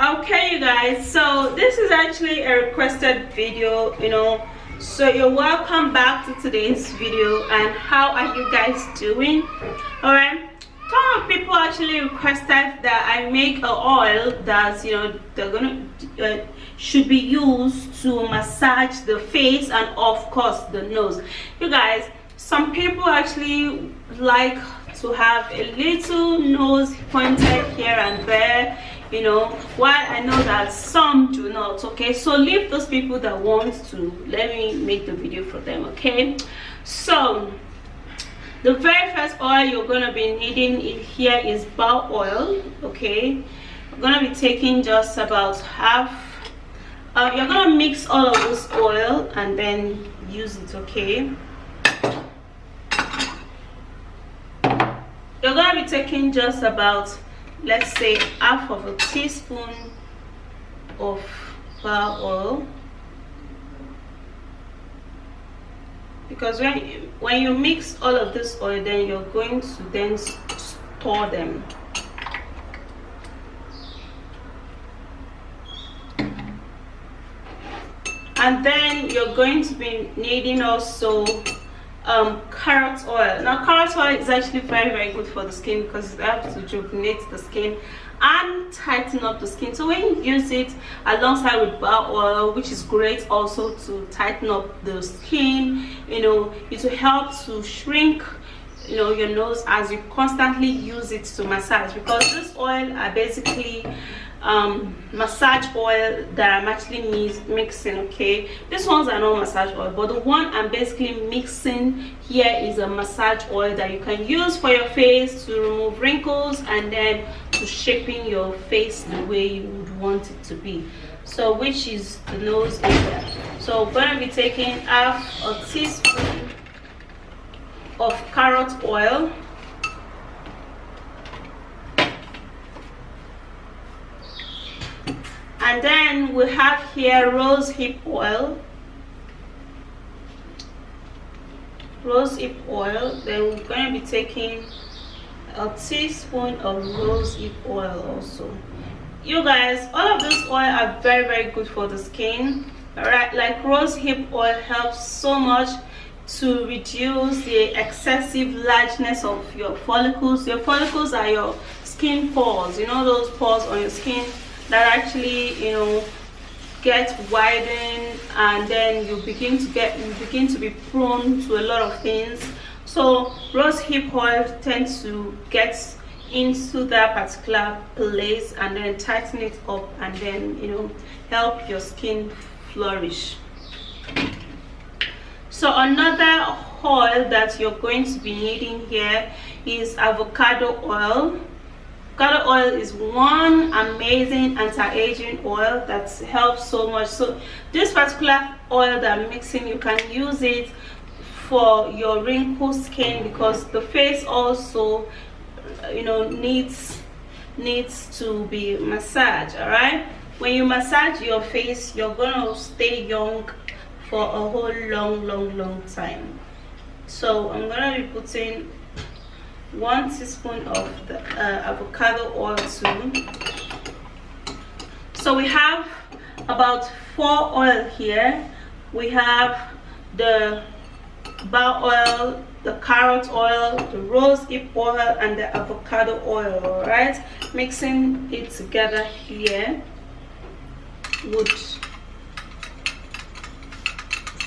Okay, you guys, so this is actually a requested video, so you're welcome back to today's video. And how are you guys doing? All right, some of people actually requested that I make an oil that they're gonna should be used to massage the face and of course the nose. You guys, some people actually like to have a little nose pointed here and there, while I know that some do not. Okay, so leave those people that want to, let me make the video for them. Okay, so the very first oil you're going to be needing in here is bar oil. Okay, I'm going to be taking just about half. You're going to mix all of this oil and then use it. Okay, you're going to be taking just about, let's say, half of a teaspoon of bar oil, because when you mix all of this oil, then you're going to then store them. And then you're going to be needing also carrot oil. Now carrot oil is actually very good for the skin because it helps to rejuvenate the skin and tighten up the skin. So when you use it alongside with bar oil, which is great also to tighten up the skin, it will help to shrink your nose as you constantly use it to massage, because this oil are basically massage oil that I'm actually mixing. Okay, these ones are not massage oil, but the one I'm basically mixing here is a massage oil that you can use for your face to remove wrinkles and then to shaping your face the way you would want it to be. So which is the nose area. So I'm going to be taking half a teaspoon of carrot oil, and then we have here rose hip oil. Then we're going to be taking a teaspoon of rose hip oil also. You guys, all of this oil are very good for the skin. All right, like rose hip oil helps so much to reduce the excessive largeness of your follicles. Your follicles are your skin pores, those pores on your skin that actually get widened, and then you begin to be prone to a lot of things. So rose hip oil tends to get into that particular place and then tighten it up and then help your skin flourish. So another oil that you're going to be needing here is avocado oil. Avocado oil is one amazing anti-aging oil that helps so much. So this particular oil that I'm mixing, you can use it for your wrinkled skin, because the face also needs to be massaged. All right, when you massage your face, you're gonna stay young for a whole long time. So I'm gonna be putting 1 teaspoon of the avocado oil too. So we have about 4 oil here. We have the bar oil, the carrot oil, the rose hip oil, and the avocado oil. All right, mixing it together here would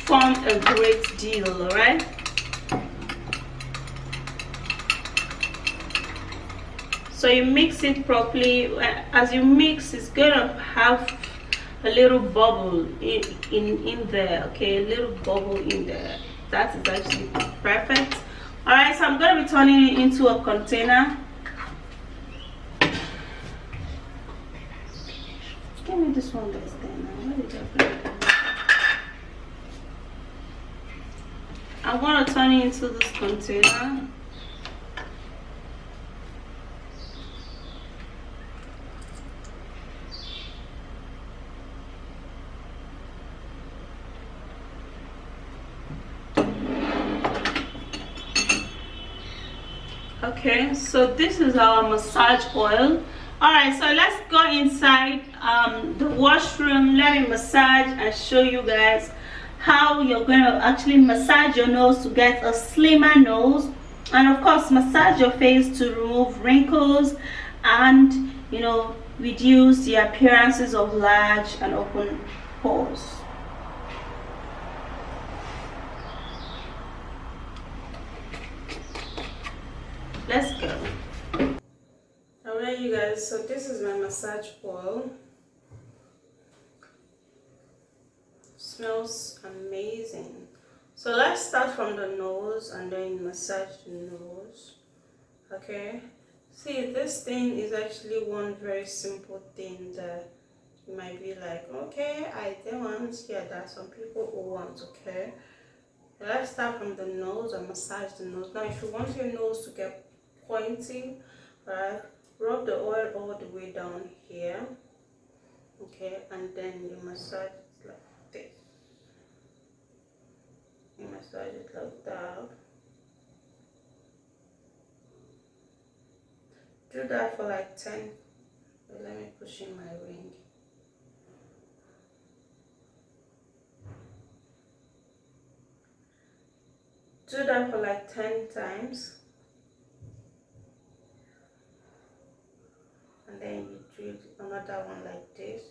form a great deal. All right, so you mix it properly. As you mix, it's gonna have a little bubble in there. Okay, a little bubble in there. That is actually perfect. All right, so I'm going to be turning it into a container. Give me this one that's there now. Where did I put it? I'm going to turn it into this container. Okay, so this is our massage oil. All right, so let's go inside washroom. Let me massage and show you guys how you're going to actually massage your nose to get a slimmer nose, and of course massage your face to remove wrinkles and, you know, reduce the appearances of large and open pores. Let's go. Alright you guys, so this is my massage oil. Smells amazing. So let's start from the nose and then massage the nose. Okay, see, this thing is actually one very simple thing that you might be like, okay, I don't want to hear that. Some people who want, okay. Let's start from the nose and massage the nose. Now if you want your nose to get pointy, right, rub the oil all the way down here, okay, and then you massage it like this. You massage it like that. Do that for like 10. Let me push in my ring. Do that for like 10 times. And then you do another one like this.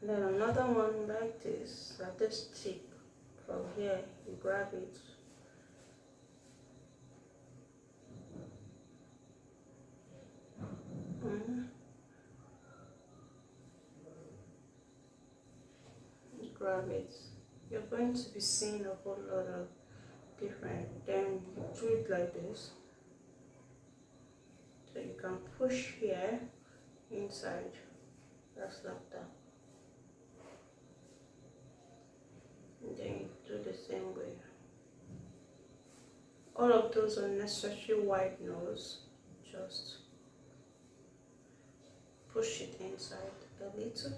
And then another one like this, at this tip. From here, you grab it. Grab it. You're going to be seeing a whole lot of different. Then you do it like this. So you can push here inside. Just like that. And then you do the same way. All of those unnecessary white nose, just push it inside a little.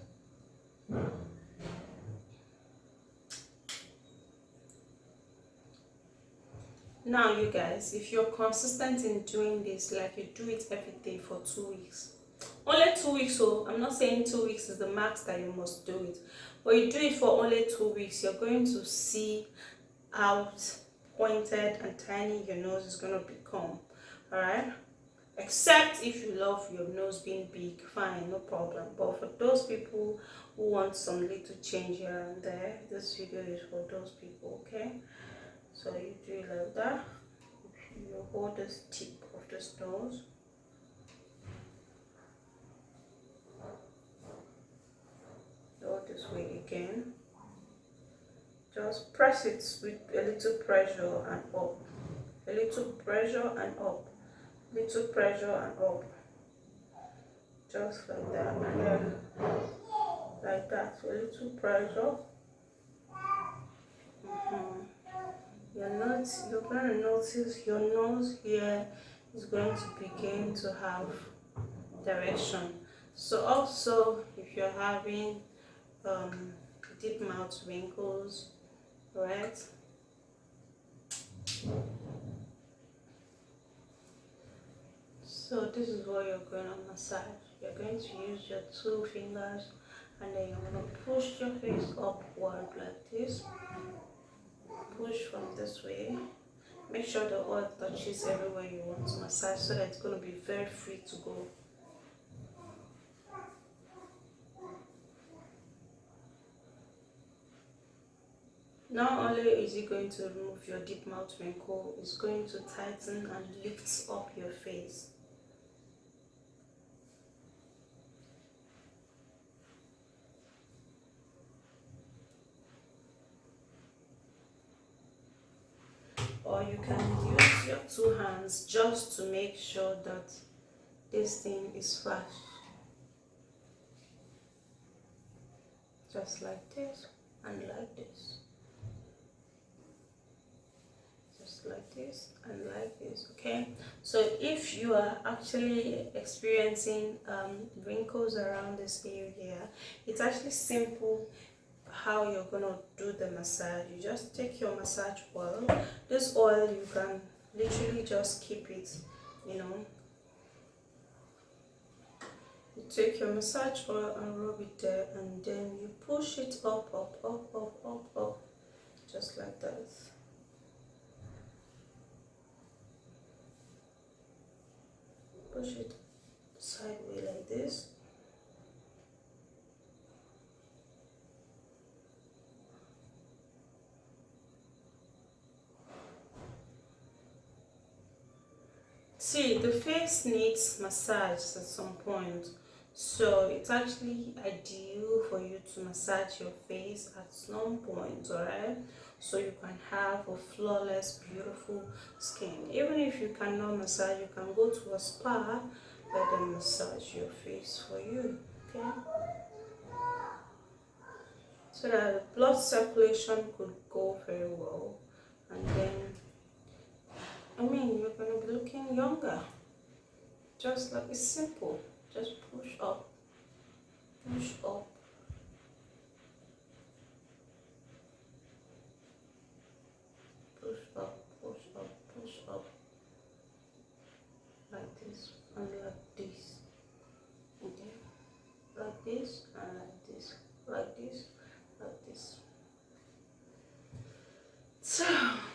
Now you guys, if you're consistent in doing this, like you do it every day for 2 weeks, only 2 weeks, so I'm not saying 2 weeks is the max that you must do it, but you do it for only 2 weeks, you're going to see how pointed and tiny your nose is going to become. Alright, except if you love your nose being big, fine, no problem. But for those people who want some little change here and there, this video is for those people. Okay, so you do it like that. You hold this tip of this nose. Go this way again. Just press it with a little pressure and up. A little pressure and up. Little pressure and up. Just like that. And then like that. A little pressure. You're going to notice your nose here is going to begin to have direction. So also, if you're having deep mouth wrinkles, right? So this is what you're going to massage. You're going to use your 2 fingers and then you're going to push your face upward like this. Push from this way. Make sure the oil touches everywhere you want to massage so that it's going to be very free to go. Not only is it going to remove your deep mouth wrinkle, it's going to tighten and lift up your face. Or you can use your 2 hands just to make sure that this thing is flat. just like this and like this, just like this and like this. Okay, so if you are actually experiencing wrinkles around this area, it's actually simple how you're gonna do the massage. You just take your massage oil. This oil, you can literally just keep it, you know. You take your massage oil and rub it there, and then you push it up, up, up, up, up, up, just like that. Push it sideways like this. See, the face needs massage at some point, so it's actually ideal for you to massage your face at some point, alright? So you can have a flawless, beautiful skin. Even if you cannot massage, you can go to a spa, let them massage your face for you, okay? So that the blood circulation could go very well, and then you're going to be looking younger. Just like, it's simple. Just push up, push up. Push up, push up, push up. Like this and like this. Okay? Like this and like this. Like this, like this. So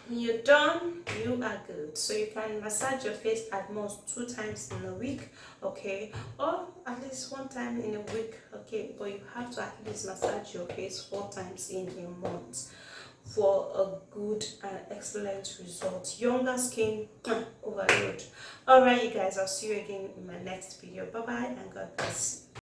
when you're done, you are good. So you can massage your face at most 2 times in a week, okay, or at least 1 time in a week, okay, but you have to at least massage your face 4 times in a month for a good and excellent result. Younger skin overload. All right, you guys, I'll see you again in my next video. Bye bye and God bless.